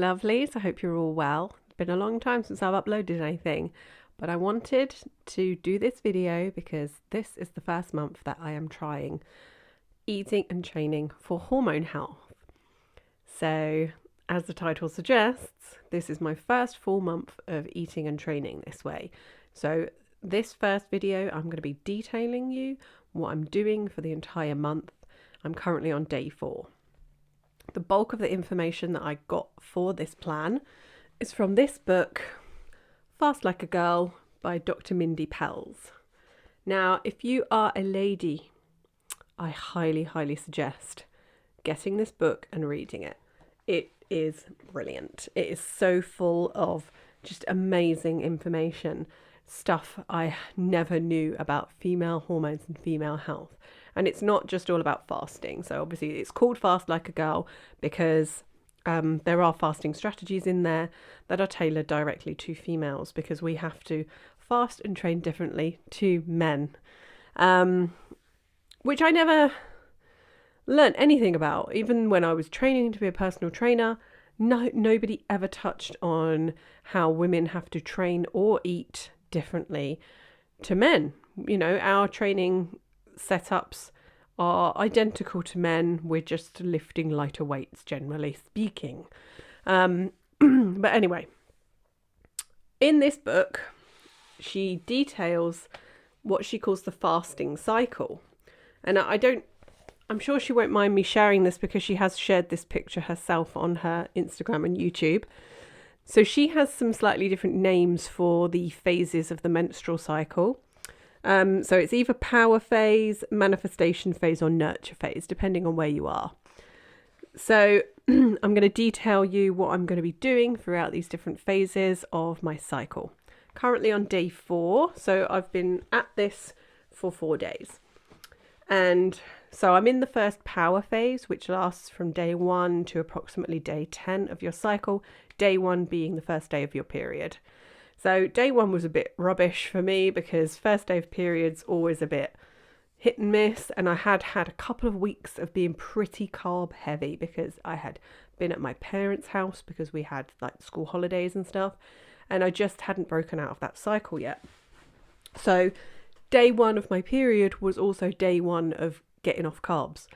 lovelies. I hope you're all well. It's been a long time since I've uploaded anything, but I wanted to do this video because this is the first month that I am trying eating and training for hormone health. So, as the title suggests, this is my first full month of eating and training this way. So, this first video, I'm going to be detailing you what I'm doing for the entire month. I'm currently on day 4. The bulk of the information that I got for this plan is from this book, Fast Like a Girl by Dr. Mindy Pelz. Now, if you are a lady, I highly, highly suggest getting this book and reading it. It is brilliant. It is so full of just amazing information, stuff I never knew about female hormones and female health. And it's not just all about fasting. So obviously it's called Fast Like a Girl because there are fasting strategies in there that are tailored directly to females because we have to fast and train differently to men, which I never learnt anything about. Even when I was training to be a personal trainer, nobody ever touched on how women have to train or eat differently to men. You know, our training setups are identical to men. We're just lifting lighter weights, generally speaking. But anyway, in this book, she details what she calls the fasting cycle. And I'm sure she won't mind me sharing this because she has shared this picture herself on her Instagram and YouTube. So she has some slightly different names for the phases of the menstrual cycle. So it's either power phase, manifestation phase, or nurture phase, depending on where you are. So I'm going to detail you what I'm going to be doing throughout these different phases of my cycle. Currently on day 4, so I've been at this for 4 days. And so I'm in the first power phase, which lasts from day 1 to approximately day 10 of your cycle, day 1 being the first day of your period. So day 1 was a bit rubbish for me because first day of period's always a bit hit and miss. And I had a couple of weeks of being pretty carb heavy because I had been at my parents' house because we had like school holidays and stuff. And I just hadn't broken out of that cycle yet. So day 1 of my period was also day 1 of getting off carbs.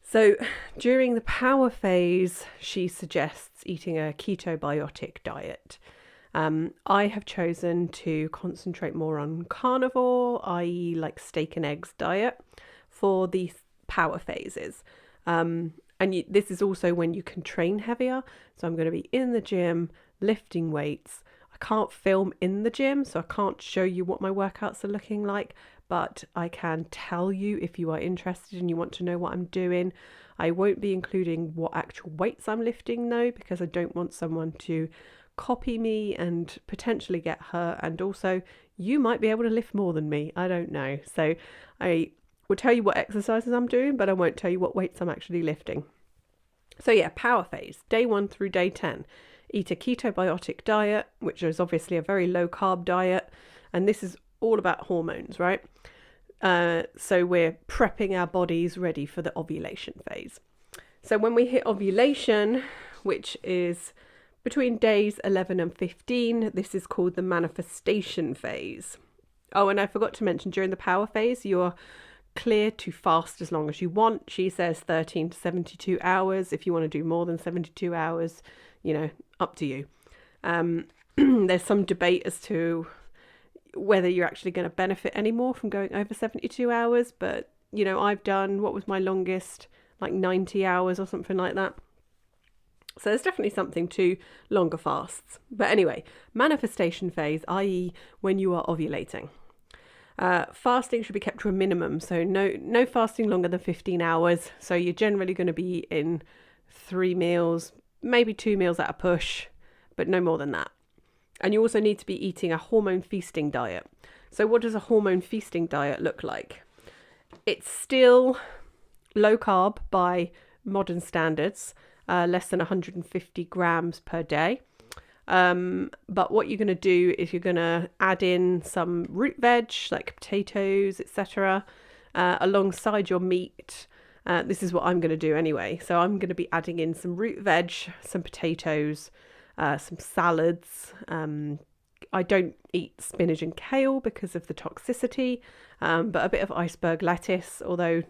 So during the power phase, she suggests eating a ketobiotic diet. I have chosen to concentrate more on carnivore, i.e. like steak and eggs diet for the power phases. This is also when you can train heavier. So I'm going to be in the gym, lifting weights. I can't film in the gym, so I can't show you what my workouts are looking like, but I can tell you if you are interested and you want to know what I'm doing. I won't be including what actual weights I'm lifting though, because I don't want someone to copy me and potentially get hurt. And also you might be able to lift more than me. I don't know. So I will tell you what exercises I'm doing, but I won't tell you what weights I'm actually lifting. So yeah, power phase, day 1 through day 10. Eat a ketobiotic diet, which is obviously a very low carb diet. And this is all about hormones, right? So we're prepping our bodies ready for the ovulation phase. So when we hit ovulation, which is between days 11 and 15, this is called the manifestation phase. Oh, and I forgot to mention, during the power phase, you're clear to fast as long as you want. She says 13 to 72 hours. If you want to do more than 72 hours, you know, up to you. There's some debate as to whether you're actually going to benefit any more from going over 72 hours. But, you know, I've done, what was my longest, like 90 hours or something like that. So there's definitely something to longer fasts. But anyway, manifestation phase, i.e. when you are ovulating. Fasting should be kept to a minimum. So no fasting longer than 15 hours. So you're generally going to be in 3 meals, maybe 2 meals at a push, but no more than that. And you also need to be eating a hormone feasting diet. So what does a hormone feasting diet look like? It's still low carb by modern standards, less than 150 grams per day. But what you're going to do is you're going to add in some root veg like potatoes, etc., alongside your meat. This is what I'm going to do anyway. So I'm going to be adding in some root veg, some potatoes, some salads. I don't eat spinach and kale because of the toxicity, but a bit of iceberg lettuce, although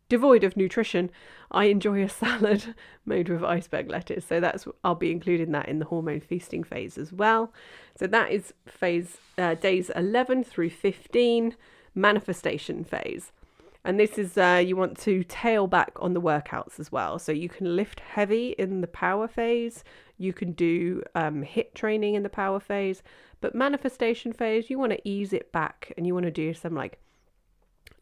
devoid of nutrition, I enjoy a salad made with iceberg lettuce. So I'll be including that in the hormone feasting phase as well. So that is phase days 11 through 15, manifestation phase. And this is you want to tail back on the workouts as well. So you can lift heavy in the power phase. You can do HIIT training in the power phase. But manifestation phase, you want to ease it back and you want to do some like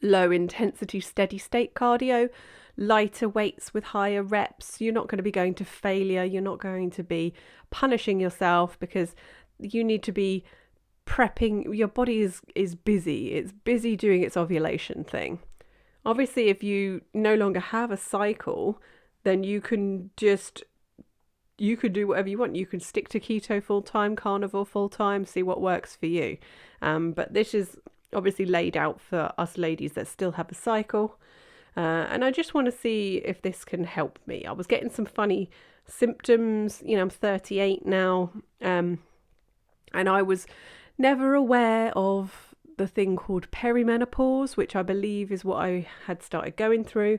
low intensity, steady state cardio, lighter weights with higher reps. You're not going to be going to failure. You're not going to be punishing yourself because you need to be prepping. Your body is busy. It's busy doing its ovulation thing. Obviously, if you no longer have a cycle, then you can do whatever you want. You can stick to keto full time, carnivore full time, see what works for you. But this is obviously laid out for us ladies that still have a cycle. And I just want to see if this can help me. I was getting some funny symptoms. I'm 38 now. And I was never aware of the thing called perimenopause, which I believe is what I had started going through.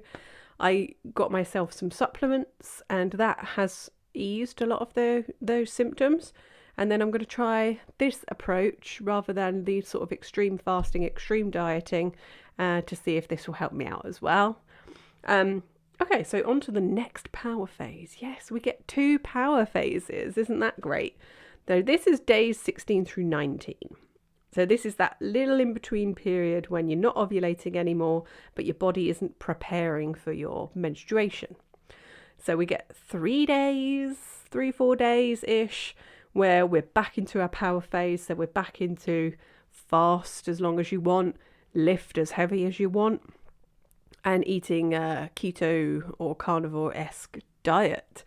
I got myself some supplements and that has eased a lot of those symptoms. And then I'm going to try this approach rather than the sort of extreme fasting, extreme dieting, to see if this will help me out as well. Okay, so on to the next power phase. Yes, we get 2 power phases. Isn't that great? So this is days 16 through 19. So this is that little in-between period when you're not ovulating anymore, but your body isn't preparing for your menstruation. So we get 4 days-ish, where we're back into our power phase. So we're back into fast as long as you want, lift as heavy as you want, and eating a keto or carnivore-esque diet.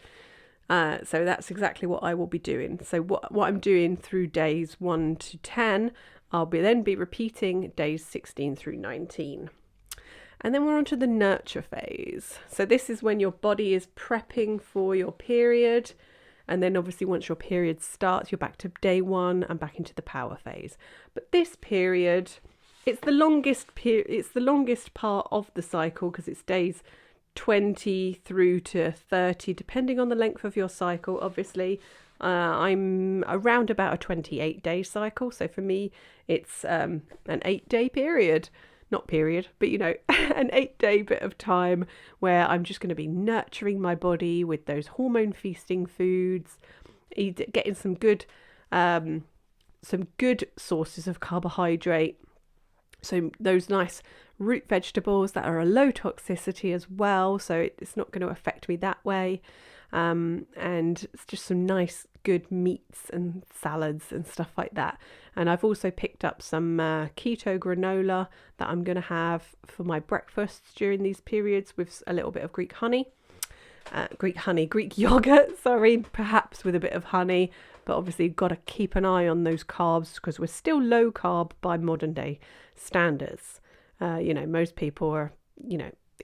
So that's exactly what I will be doing. So what I'm doing through days 1 to 10, I'll then be repeating days 16 through 19. And then we're on to the nurture phase. So this is when your body is prepping for your period. And then obviously once your period starts, you're back to day 1 and back into the power phase. But this period, it's the longest part of the cycle because it's days 20 through to 30, depending on the length of your cycle. Obviously, I'm around about a 28-day cycle. So for me, it's an 8-day period. Not period, but an 8-day bit of time where I'm just going to be nurturing my body with those hormone feasting foods, getting some good sources of carbohydrate. So those nice root vegetables that are a low toxicity as well, so it's not going to affect me that way. And it's just some nice good meats and salads and stuff like that. And I've also picked up some keto granola that I'm going to have for my breakfasts during these periods with a little bit of Greek yogurt, perhaps with a bit of honey. But obviously got to keep an eye on those carbs because we're still low carb by modern day standards. Most people are,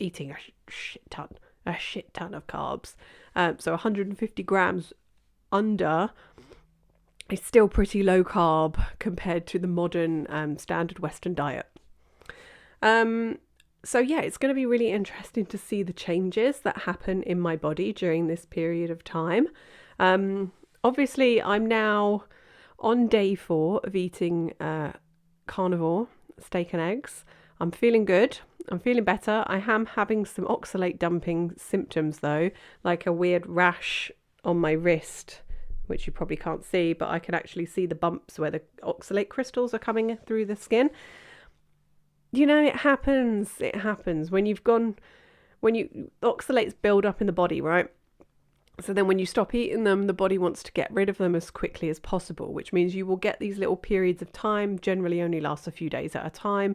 eating a shit ton of carbs. So 150 grams under is still pretty low carb compared to the modern standard Western diet. So yeah, it's going to be really interesting to see the changes that happen in my body during this period of time. Obviously, I'm now on day 4 of eating carnivore steak and eggs. I'm feeling good. I'm feeling better. I am having some oxalate dumping symptoms though, like a weird rash on my wrist, which you probably can't see, but I can actually see the bumps where the oxalate crystals are coming through the skin. It happens. It happens when oxalates build up in the body, right? So then when you stop eating them, the body wants to get rid of them as quickly as possible, which means you will get these little periods of time, generally only lasts a few days at a time,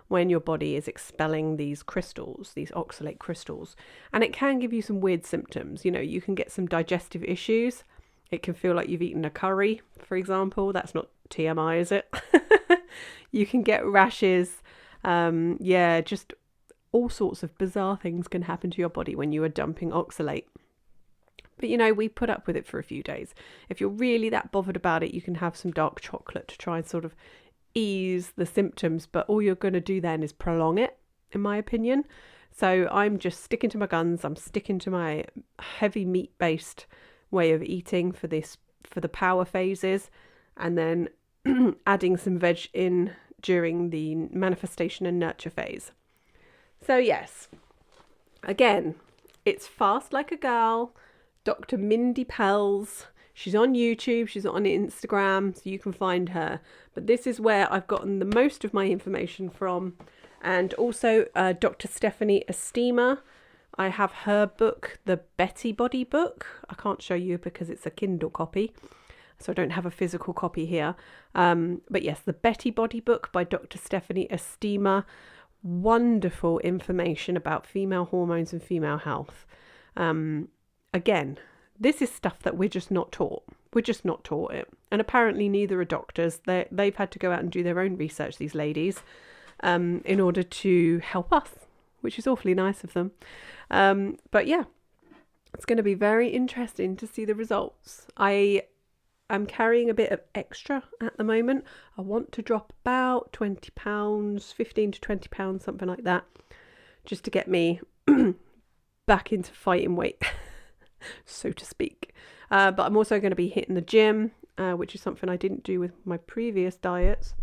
when your body is expelling these crystals, these oxalate crystals. And it can give you some weird symptoms. You can get some digestive issues. It can feel like you've eaten a curry, for example. That's not TMI, is it? You can get rashes. Just all sorts of bizarre things can happen to your body when you are dumping oxalate. But you know, we put up with it for a few days. If you're really that bothered about it, you can have some dark chocolate to try and sort of ease the symptoms, but all you're going to do then is prolong it, in my opinion. So I'm just sticking to my guns. I'm sticking to my heavy meat-based way of eating for the power phases, and then adding some veg in during the manifestation and nurture phase. So yes, again, it's Fast Like a Girl, Dr. Mindy Pelz. She's on YouTube, she's on Instagram, so you can find her. But this is where I've gotten the most of my information from. And also Dr. Stephanie Estima. I have her book, the Betty Body book. I can't show you because it's a Kindle copy, so I don't have a physical copy here. But yes, the Betty Body book by Dr. Stephanie Estima. Wonderful information about female hormones and female health. Again, this is stuff that we're just not taught. We're just not taught it. And apparently neither are doctors. They've had to go out and do their own research, these ladies, in order to help us, which is awfully nice of them. But yeah, it's going to be very interesting to see the results. I am carrying a bit of extra at the moment. I want to drop about 20 pounds, 15 to 20 pounds, something like that, just to get me back into fighting weight, so to speak. But I'm also going to be hitting the gym, which is something I didn't do with my previous diets.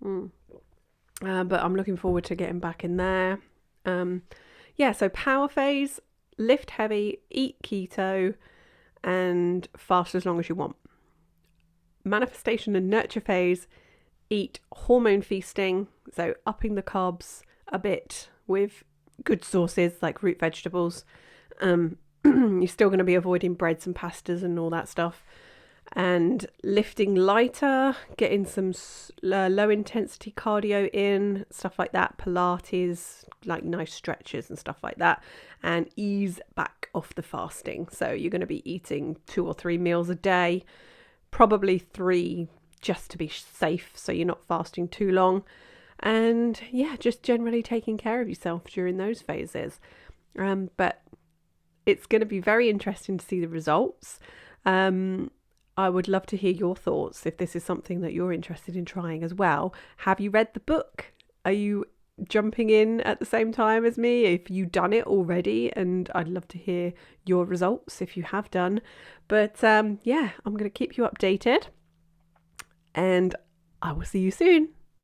But I'm looking forward to getting back in there. Yeah, so power phase, lift heavy, eat keto, and fast as long as you want. Manifestation and nurture phase, eat hormone feasting, so upping the carbs a bit with good sources like root vegetables. You're still going to be avoiding breads and pastas and all that stuff. And lifting lighter, getting some low intensity cardio in, stuff like that, Pilates, like nice stretches and stuff like that, and ease back off the fasting. So you're going to be eating 2 or 3 meals a day, probably 3 just to be safe, so you're not fasting too long. And yeah, just generally taking care of yourself during those phases. But it's going to be very interesting to see the results. I would love to hear your thoughts if this is something that you're interested in trying as well. Have you read the book? Are you jumping in at the same time as me? If you've done it already, and I'd love to hear your results if you have done. But yeah, I'm going to keep you updated, and I will see you soon.